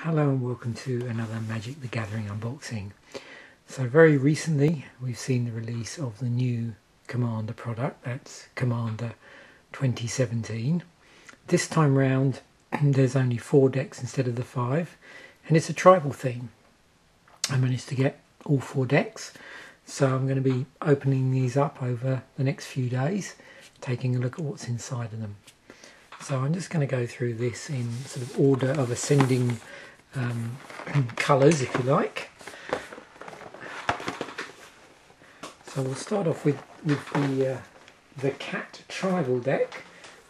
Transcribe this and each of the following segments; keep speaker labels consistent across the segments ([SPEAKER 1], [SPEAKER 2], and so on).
[SPEAKER 1] Hello and welcome to another Magic the Gathering unboxing. So very recently we've seen the release of the new Commander product, that's Commander 2017. This time round there's only 4 decks instead of the 5, and it's a tribal theme. I managed to get all 4 decks, so I'm going to be opening these up over the next few days, taking a look at what's inside of them. So I'm just going to go through this in sort of order of ascending colours, if you like. So we'll start off with the Cat Tribal deck,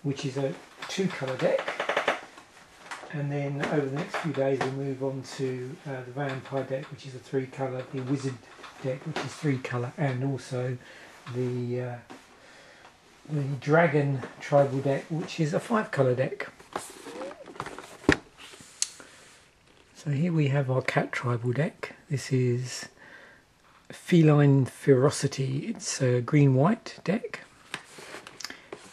[SPEAKER 1] which is a 2-colour deck, and then over the next few days we'll move on to the Vampire deck, which is a 3-colour, the Wizard deck, which is 3-colour, and also the Dragon Tribal deck, which is a 5-colour deck. So here we have our Cat Tribal deck. This is Feline Ferocity. It's a green-white deck.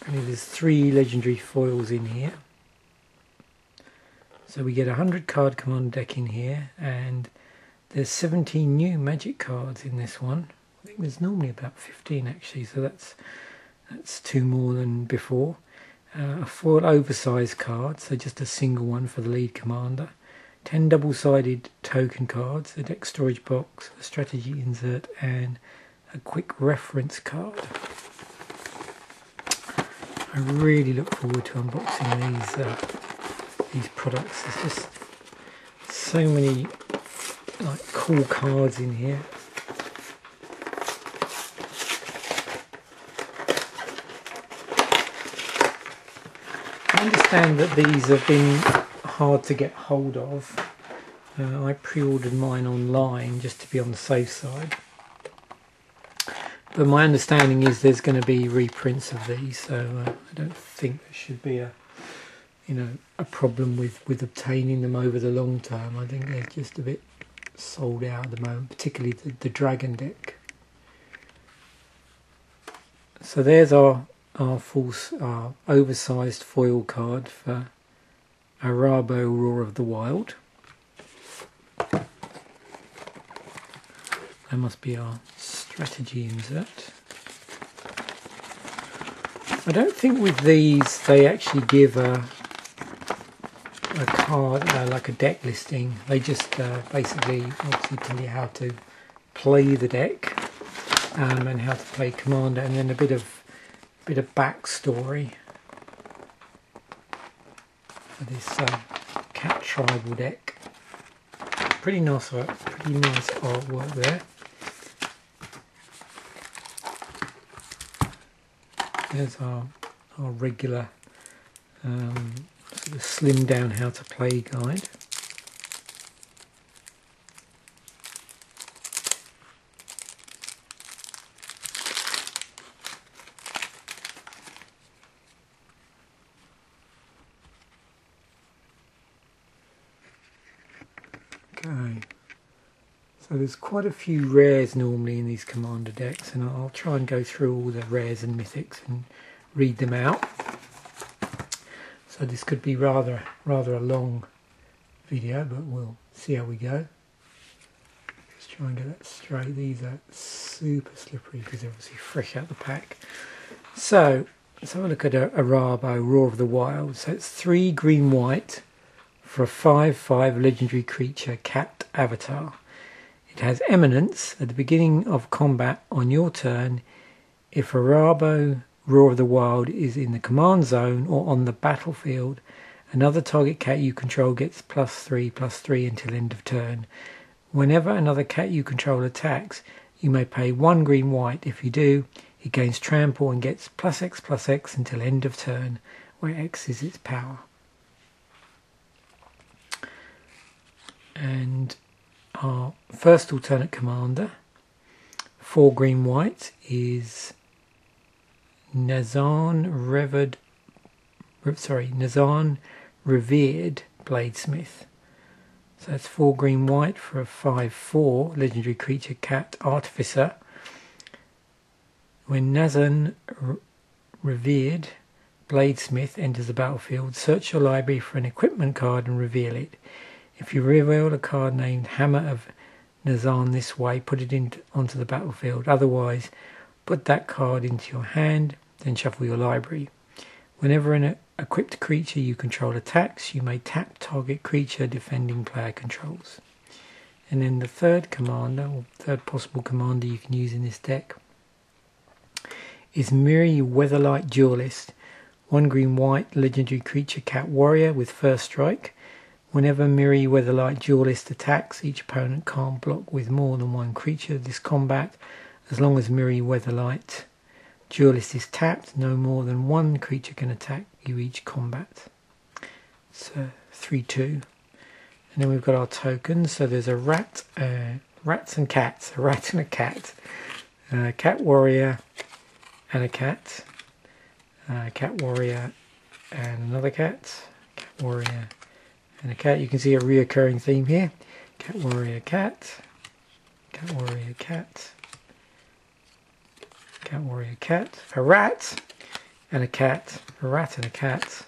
[SPEAKER 1] And there's 3 legendary foils in here. So we get a 100-card Commander deck in here, and there's 17 new Magic cards in this one. I think there's normally about 15 actually, so that's 2 more than before. A foil oversized card, so just a single one for the lead commander. 10 double-sided token cards, a deck storage box, a strategy insert, and a quick reference card. I really look forward to unboxing these products. There's just so many cool cards in here. I understand that these have been hard to get hold of. I pre-ordered mine online just to be on the safe side, but my understanding is there's going to be reprints of these, so I don't think there should be a problem with obtaining them over the long term. I think they're just a bit sold out at the moment, particularly the Dragon deck. So there's our oversized foil card for Arahbo Roar of the Wild. That must be our strategy insert. I don't think with these they actually give a card like a deck listing. They just basically obviously tell you how to play the deck and how to play Commander, and then a bit of backstory for this Cat Tribal deck. Pretty nice artwork there. There's our regular sort of slimmed down how to play guide. Okay, so there's quite a few rares normally in these Commander decks, and I'll try and go through all the rares and mythics and read them out. So this could be rather a long video, but we'll see how we go. Let's try and get that straight. These are super slippery because they're obviously fresh out the pack. So let's have a look at Arahbo Roar of the Wild. So it's 3 green-white for a 5/5 legendary creature cat avatar. It has Eminence. At the beginning of combat on your turn, if Arahbo Roar of the Wild is in the command zone or on the battlefield, another target cat you control gets +3/+3 until end of turn. Whenever another cat you control attacks, you may pay 1 green-white. If you do, it gains trample and gets +X/+X until end of turn, where X is its power. And our first alternate commander, 4 green-white, is Nazan Revered Bladesmith. So that's 4 green-white for a 5/4 legendary creature cat artificer. When Nazan Revered Bladesmith enters the battlefield, search your library for an equipment card and reveal it. If you reveal a card named Hammer of Nazan this way, put it onto the battlefield. Otherwise, put that card into your hand, then shuffle your library. Whenever an equipped creature you control attacks, you may tap target creature defending player controls. And then the third commander, or third possible commander you can use in this deck, is Miri Weatherlight Duelist. 1 green-white legendary creature cat warrior with first strike. Whenever Miri Weatherlight Duelist attacks, each opponent can't block with more than one creature this combat. As long as Miri Weatherlight Duelist is tapped, no more than one creature can attack you each combat. So 3/2. And then we've got our tokens. So there's a rat, rats and cats, a rat and a cat, cat warrior and a cat, cat warrior and another cat, cat warrior and a cat. You can see a reoccurring theme here. Cat warrior cat, cat warrior cat, cat warrior cat, a rat and a cat, a rat and a cat,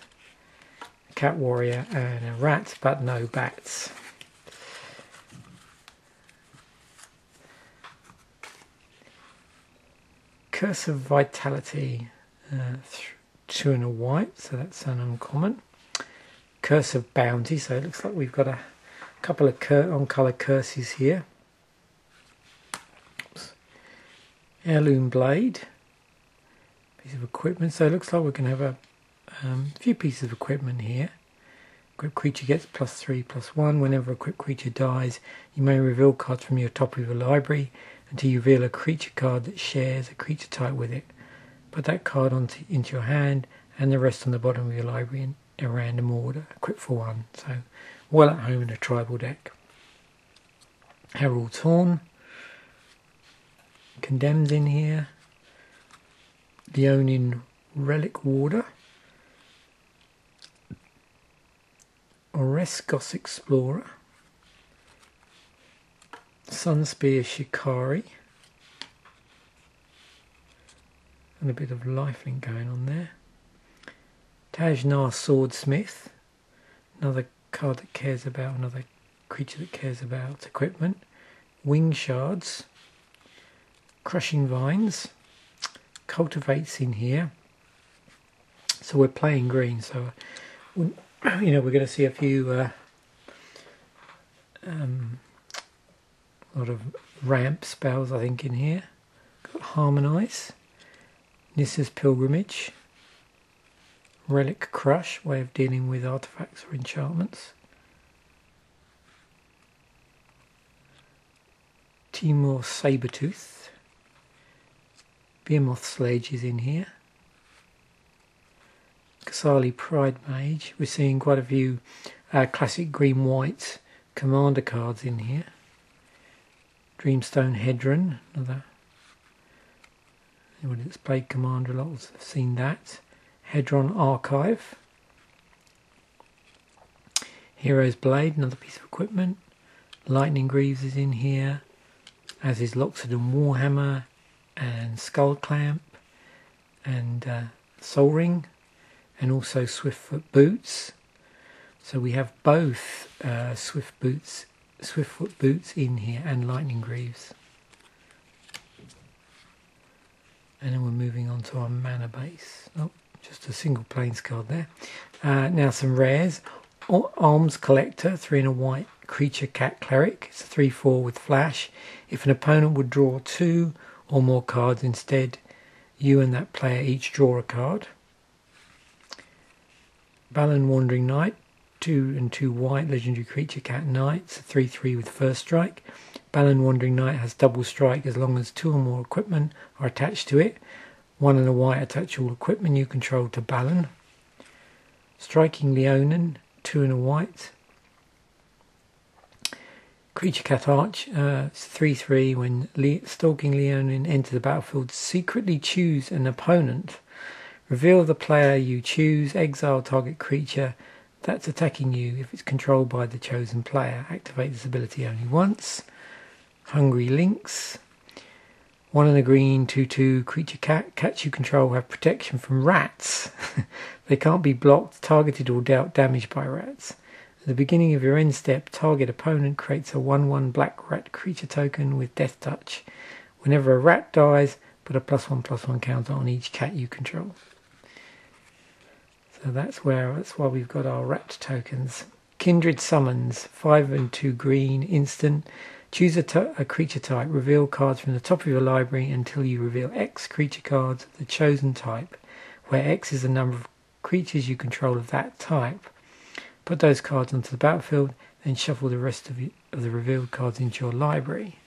[SPEAKER 1] a cat warrior and a rat, but no bats. Curse of Vitality, 2 and a white, so that's an uncommon. Curse of Bounty, so it looks like we've got a couple of on-colour curses here. Oops. Heirloom Blade, piece of equipment, so it looks like we're going to have a few pieces of equipment here. Equipped creature gets +3/+1. Whenever a equipped creature dies, you may reveal cards from your top of your library until you reveal a creature card that shares a creature type with it. Put that card into your hand and the rest on the bottom of your library in a random order, equipped for 1. So well at home in a tribal deck. Herald Torn, Condemns in here, Leonin Relic Warder, Oreskos Explorer, Sunspear Shikari, and a bit of lifelink going on there. Tajnar Swordsmith, another card that cares about, another creature that cares about equipment. Wing Shards, Crushing Vines, Cultivates in here. So we're playing green, so you know, we're going to see a few lot of ramp spells, I think, in here. Got Harmonize, Nissa's Pilgrimage, Relic Crush, way of dealing with artifacts or enchantments. Timor Sabertooth, Behemoth Sledge is in here. Kasali Pride Mage. We're seeing quite a few classic green-white commander cards in here. Dreamstone Hedron, another. Anyone that's played Commander a lot has seen that. Hedron Archive. Hero's Blade, another piece of equipment. Lightning Greaves is in here, as is Loxodon Warhammer and Skull Clamp and Soul Ring, and also Swiftfoot Boots. So we have both Swiftfoot Boots in here and Lightning Greaves. And then we're moving on to our mana base. Oh, just a single plains card there. Now some rares. Arms Collector, 3 and a white creature cat cleric. It's a 3/4 with flash. If an opponent would draw 2 or more cards instead, you and that player each draw a card. Balan Wandering Knight, 2 and 2 white legendary creature cat knight. It's a 3/3 with first strike. Balan Wandering Knight has double strike as long as 2 or more equipment are attached to it. 1 and a white attach all equipment you control to Balan. Striking Leonin, 2 and a white. Creature Cat Arch, it's 3/3. When Stalking Leonin enter the battlefield, secretly choose an opponent. Reveal the player you choose, exile target creature that's attacking you. If it's controlled by the chosen player, activate this ability only once. Hungry Lynx, 1 and a green, 2/2 creature cat. Cats you control have protection from rats. They can't be blocked, targeted or dealt damage by rats. At the beginning of your end step, target opponent creates a 1/1 black rat creature token with Death Touch. Whenever a rat dies, put a +1/+1 counter on each cat you control. So that's why we've got our rat tokens. Kindred Summons, 5 and 2 green, instant. Choose a creature type. Reveal cards from the top of your library until you reveal X creature cards of the chosen type, where X is the number of creatures you control of that type. Put those cards onto the battlefield, then shuffle the rest of the revealed cards into your library.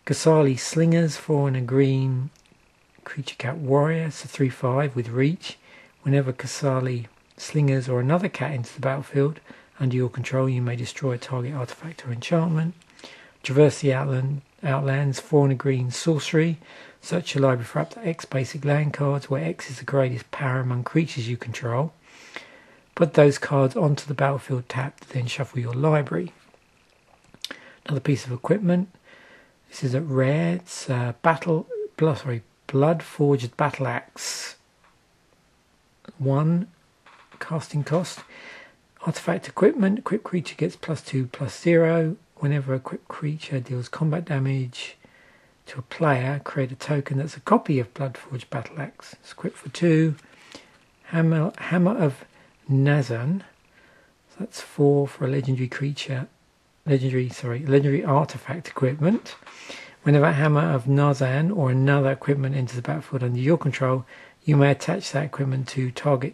[SPEAKER 1] Qasali Slingers, 4 and a green, creature cat warrior. It's a 3/5 with reach. Whenever Qasali Slingers or another cat enters the battlefield under your control, you may destroy a target artifact or enchantment. Traverse the Outlands, 4 and a green sorcery. Search your library for up to X basic land cards, where X is the greatest power among creatures you control. Put those cards onto the battlefield tapped, then shuffle your library. Another piece of equipment. This is a rare. It's Blood Forged Battle Axe. 1 casting cost. Artifact equipment. Equipped creature gets +2/+0. Whenever a equipped creature deals combat damage to a player, create a token that's a copy of Bloodforged Battle Axe. It's equipped for 2. Hammer of Nazan. So that's 4 for a legendary creature. Legendary artifact equipment. Whenever Hammer of Nazan or another equipment enters the battlefield under your control, you may attach that equipment to target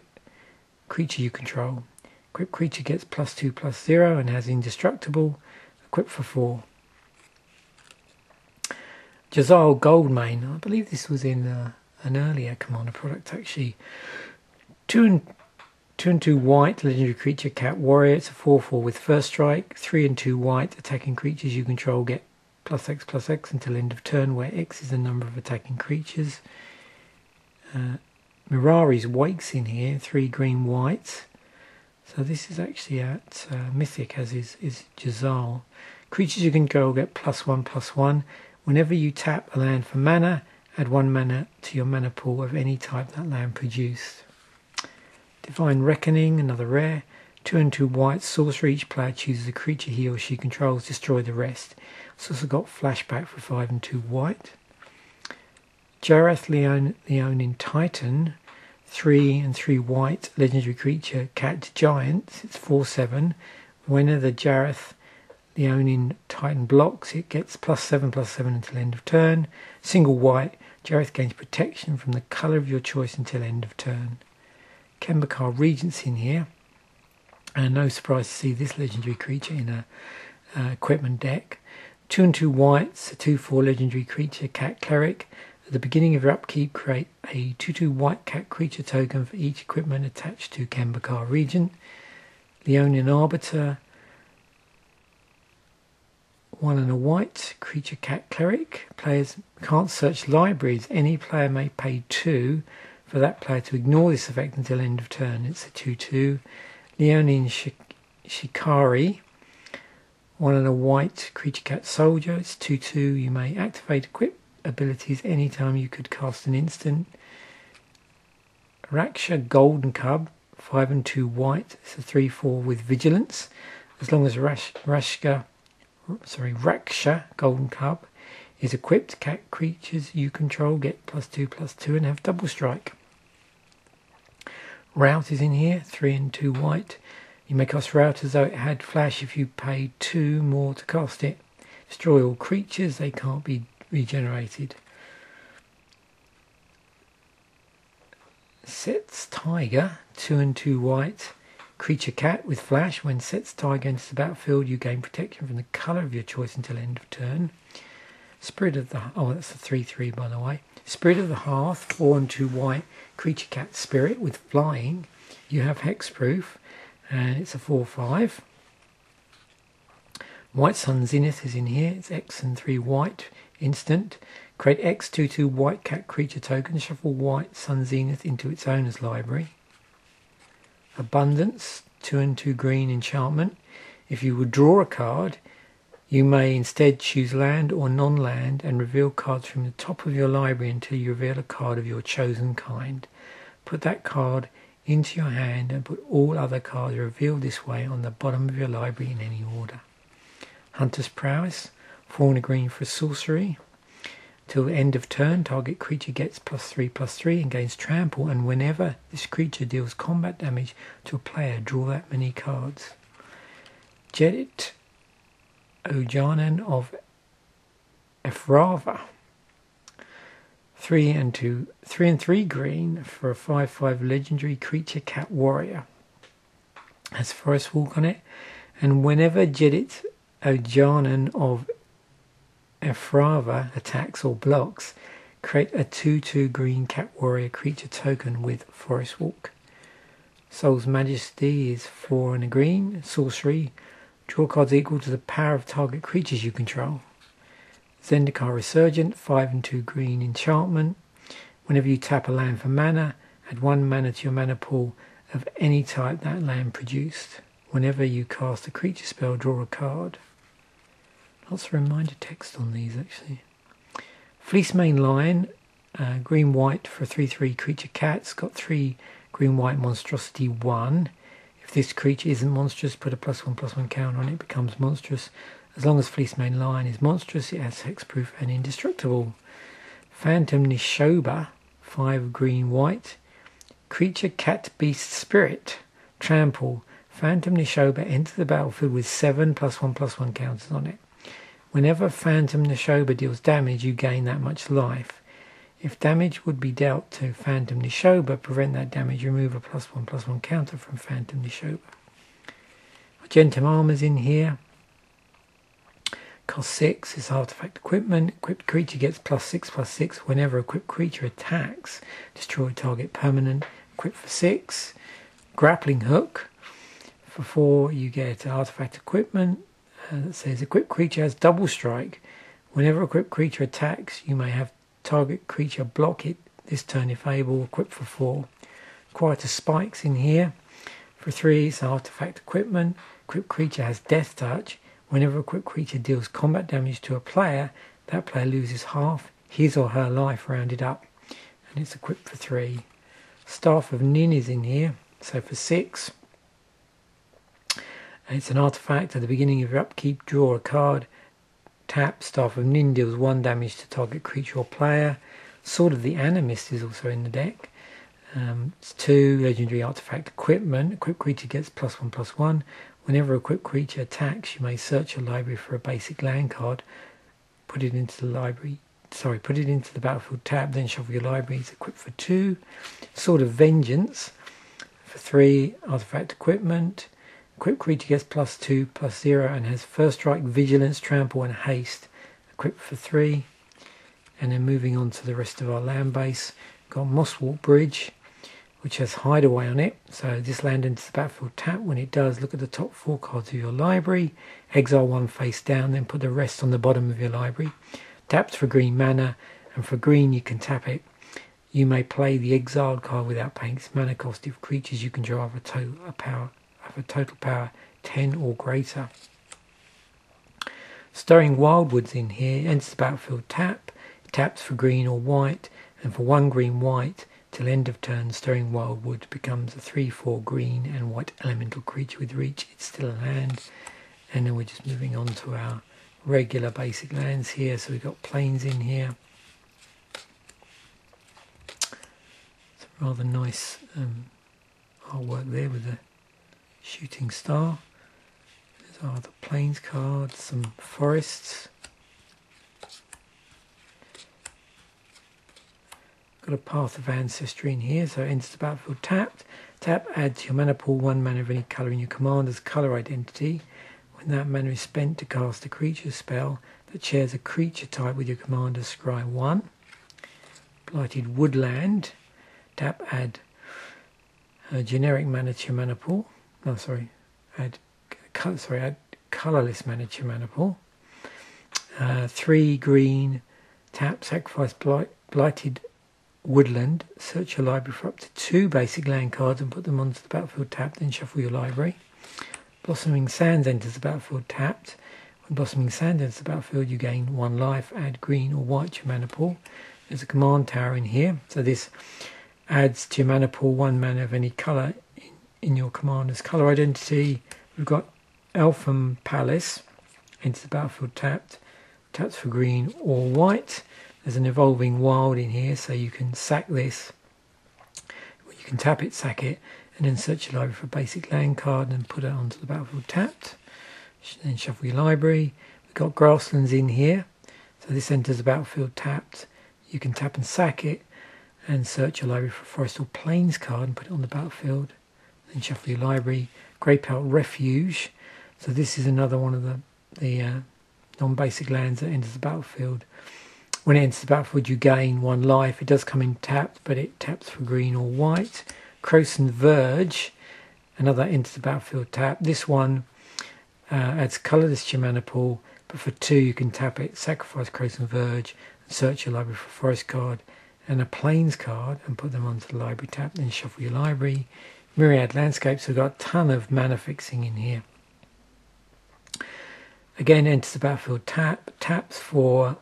[SPEAKER 1] creature you control. Equipped creature gets +2/+0 and has indestructible. Equipped for 4. Jazal Goldmane. I believe this was in an earlier Commander product actually. 2 and 2 white, legendary creature cat warrior. It's a 4/4 with first strike. 3 and 2 white, attacking creatures you control get +X/+X until end of turn, where X is the number of attacking creatures. Mirari's Wake's in here, 3 green white. So this is actually at Mythic, as is Jazal. Creatures you control get +1/+1. Whenever you tap a land for mana, add 1 mana to your mana pool of any type that land produced. Divine Reckoning, another rare. 2 and 2 white, sorcery. Each player chooses a creature he or she controls, destroy the rest. It's also got flashback for 5 and 2 white. Jareth Leonin Titan, 3 and 3 white, legendary creature cat giant. It's 4/7. Whenever the Jareth Leonin Titan blocks, it gets +7/+7 until end of turn. Single white, Jareth gains protection from the colour of your choice until end of turn. Kembakar Regent's in here. And no surprise to see this legendary creature in a equipment deck. 2 and 2 whites, a 2/4 legendary creature cat cleric. At the beginning of your upkeep, create a 2/2 white cat creature token for each equipment attached to Kembakar Regent. Leonin Arbiter, 1 and a white creature cat cleric. Players can't search libraries. Any player may pay 2 for that player to ignore this effect until end of turn. It's a 2/2. Leonin Shikari, 1 and a white creature cat soldier. It's 2/2. You may activate equip abilities anytime you could cast an instant. Raksha Golden Cub, 5 and 2 white. It's a 3/4 with vigilance. As long as Raksha Golden Cub is equipped, cat creatures you control get +2/+2 and have double strike. Rout is in here, 3 and 2 white. You may cast Rout as though it had flash if you paid 2 more to cast it. Destroy all creatures, they can't be regenerated. Set's Tiger, 2 and 2 white. Creature cat with flash. When Set's Tiger enters the battlefield, you gain protection from the colour of your choice until end of turn. Spirit of the... Oh, that's a 3/3 by the way. Spirit of the Hearth, 4 and 2 white. Creature cat spirit with flying. You have hexproof. And it's a 4/5. White Sun Zenith is in here. It's X and 3 white. Instant. Create X 2/2 white cat creature token. Shuffle White Sun Zenith into its owner's library. Abundance, 2 and 2 green enchantment. If you would draw a card, you may instead choose land or non-land and reveal cards from the top of your library until you reveal a card of your chosen kind. Put that card into your hand and put all other cards revealed this way on the bottom of your library in any order. Hunter's Prowess, 4 and a green for sorcery. Till the end of turn, target creature gets +3/+3 and gains trample, and whenever this creature deals combat damage to a player, draw that many cards. Jedit Ojanen of Efrava, 3 and 3 green for a 5/5 legendary creature cat warrior. Has Forest Walk on it, and whenever Jedit Ojanen of Efrava attacks or blocks, create a 2/2 green cat warrior creature token with Forest Walk. Soul's Majesty is 4 and a green, sorcery. Draw cards equal to the power of target creatures you control. Zendikar Resurgent, 5 and 2 green enchantment. Whenever you tap a land for mana, add 1 mana to your mana pool of any type that land produced. Whenever you cast a creature spell, draw a card. Lots of reminder text on these actually. Fleecemane Lion, green-white for a 3/3 creature cat. It's got 3 green-white monstrosity 1. If this creature isn't monstrous, put a +1/+1 counter on it, becomes monstrous. As long as Fleecemane Lion is monstrous, it has hexproof and indestructible. Phantom Nishoba, 5 green-white. Creature cat beast spirit. Trample. Phantom Nishoba enters the battlefield with 7 +1/+1 counters on it. Whenever Phantom Nishoba deals damage, you gain that much life. If damage would be dealt to Phantom Nishoba, prevent that damage, remove a +1/+1 counter from Phantom Nishoba. Argentum Armor's in here. Cost 6, it's artifact equipment. Equipped creature gets +6/+6 whenever equipped creature attacks. Destroy target permanent. Equipped for 6. Grappling Hook. For 4, you get artifact equipment. That says equipped creature has double strike. Whenever equipped creature attacks, you may have target creature block it this turn if able. Equipped for 4. Quieter Spikes in here. For 3, it's artifact equipment. Equipped creature has death touch. Whenever equipped creature deals combat damage to a player, that player loses half his or her life rounded up. And it's equipped for 3. Staff of Nin is in here. So for 6. It's an artifact. At the beginning of your upkeep, draw a card. Tap. Staff of Nin deals 1 damage to target creature or player. Sword of the Animist is also in the deck. It's 2 legendary artifact equipment. Equipped creature gets +1/+1. Whenever equipped creature attacks, you may search your library for a basic land card. Put it into the battlefield tab, then shuffle your library. It's equipped for 2. Sword of Vengeance for 3 artifact equipment. Equipped creature gets +2/+0 and has first strike, vigilance, trample and haste. Equipped for 3. And then moving on to the rest of our land base, got Mosswalk Bridge, which has Hideaway on it. So this land enters the battlefield tap. When it does, look at the top 4 cards of your library. Exile 1 face down, then put the rest on the bottom of your library. Taps for green mana, and for green you can tap it. You may play the exiled card without paying its mana cost if creatures you control have a total power 10 or greater. Stirring Wildwood's in here. Enters the battlefield tap. It taps for green or white, and for 1 green-white, till end of turn, Stirring Wildwood becomes a 3/4 green and white elemental creature with reach. It's still a land. And then we're just moving on to our regular basic lands here. So we've got plains in here. Some rather nice artwork there with the shooting star. These are the plains cards, some forests. Got a Path of Ancestry in here, so it enters the battlefield tapped. Tap, add to your mana pool 1 mana of any colour in your commander's colour identity. When that mana is spent to cast a creature spell that shares a creature type with your commander, scry 1. Blighted Woodland. Tap, add a generic mana to your mana pool. Add colourless mana to your mana pool. 3 green. Tap, sacrifice Blighted Woodland. Search your library for up to 2 basic land cards and put them onto the battlefield tapped, then shuffle your library. Blossoming Sands enters the battlefield tapped. When Blossoming Sands enters the battlefield, you gain 1 life. Add green or white to your mana pool. There's a command tower in here. So this adds to your mana pool 1 mana of any colour in your commander's colour identity. We've got Elfin Palace, enters the battlefield tapped, taps for green or white. There's an evolving wild in here, so you can sack this. You can tap it, sack it, and then search your library for a basic land card and put it onto the battlefield tapped. Then shuffle your library. We've got grasslands in here, so this enters the battlefield tapped. You can tap and sack it and search your library for a forest or plains card and put it on the battlefield. Then shuffle your library. Greypelt Refuge, so this is another one of the non-basic lands that enters the battlefield. When it enters the battlefield, you gain 1 life. It does come in tapped, but it taps for green or white. Krosan Verge, another enters the battlefield tap. This one adds colourless to your mana pool, but for 2 you can tap it, sacrifice Krosan Verge, and search your library for a forest card and a plains card and put them onto the library tap. Then shuffle your library. Myriad Landscapes, we've got a ton of mana fixing in here. Again, enters the battlefield taps for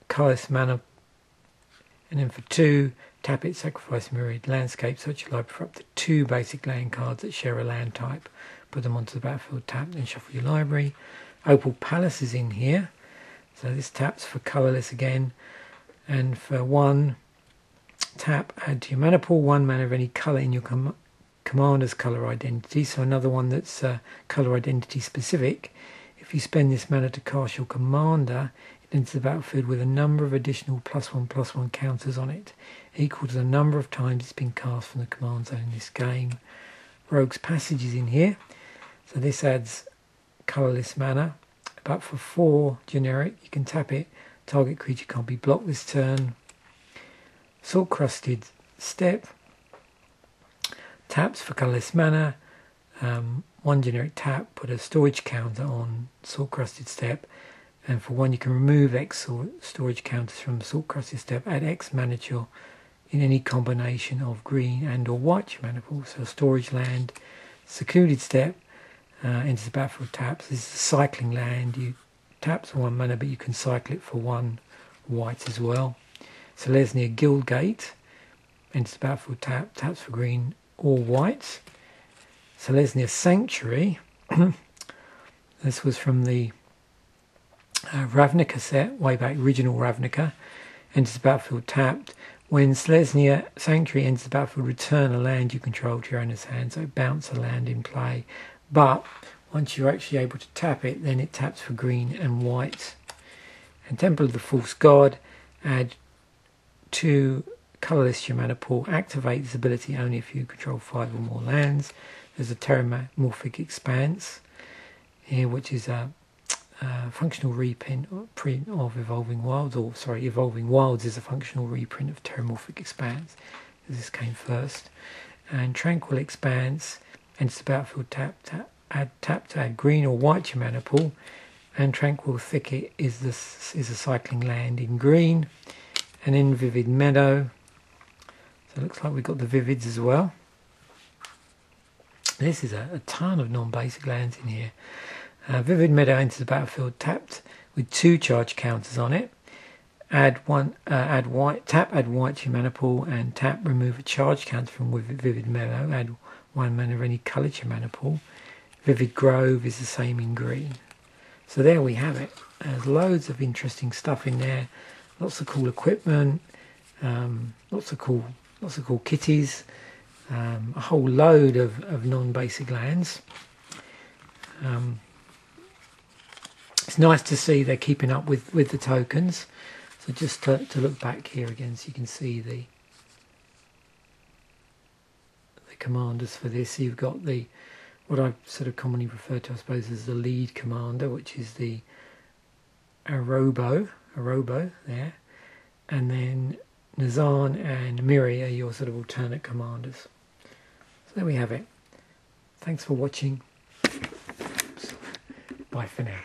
[SPEAKER 1] colourless mana, and then for 2, tap it, sacrifice Myriad Landscape, search your library for up to 2 basic land cards that share a land type, put them onto the battlefield tap, then shuffle your library. Opal Palace is in here, so this taps for colourless again, and for 1, tap, add to your mana pool 1 mana of any colour in your commander's colour identity, so another one that's colour identity specific. If you spend this mana to cast your commander, it enters the battlefield with a number of additional +1/+1 counters on it, equal to the number of times it's been cast from the command zone in this game. Rogue's Passage is in here, so this adds colourless mana, but for 4 generic you can tap it, target creature can't be blocked this turn. Salt Crusted Steppe, taps for colourless mana, 1 generic tap, put a storage counter on Salt Crusted Steppe, and for 1 you can remove X storage counters from Salt Crusted Steppe, add X mana to in any combination of green and or white mana pool. So storage land. Secluded Steppe enters the battlefield taps. This is a cycling land. You taps for 1 mana, but you can cycle it for 1 white as well. Selesnya Guildgate enters the battlefield taps for green or white. Selesnya Sanctuary, this was from the Ravnica set, way back, original Ravnica, enters the battlefield tapped. When Selesnya Sanctuary enters the battlefield, return a land you control to your owner's hand, so bounce a land in play. But once you're actually able to tap it, then it taps for green and white. And Temple of the False God, add 2 colourless to your mana pool, activate this ability only if you control 5 or more lands. There's a Terramorphic Expanse here, which is a functional reprint of Evolving Wilds, or sorry, Evolving Wilds is a functional reprint of Terramorphic Expanse. This came first. And Tranquil Expanse enters the battlefield tap to add green or white to your mana pool. And Tranquil Thicket is a cycling land in green. And then Vivid Meadow. So it looks like we've got the Vivids as well. This is a ton of non-basic lands in here. Vivid Meadow enters the battlefield tapped with 2 charge counters on it. Add white to your mana pool, and tap, remove a charge counter from Vivid Meadow. Add 1 mana of any colour to your mana pool. Vivid Grove is the same in green. So there we have it. There's loads of interesting stuff in there. Lots of cool equipment. Lots of cool kitties. A whole load of non-basic lands. It's nice to see they're keeping up with the tokens. So just to look back here again, so you can see the commanders for this. You've got what I sort of commonly refer to, I suppose, as the lead commander, which is the Arobo there, and then Nazan and Miri are your sort of alternate commanders. So there we have it. Thanks for watching. Bye for now.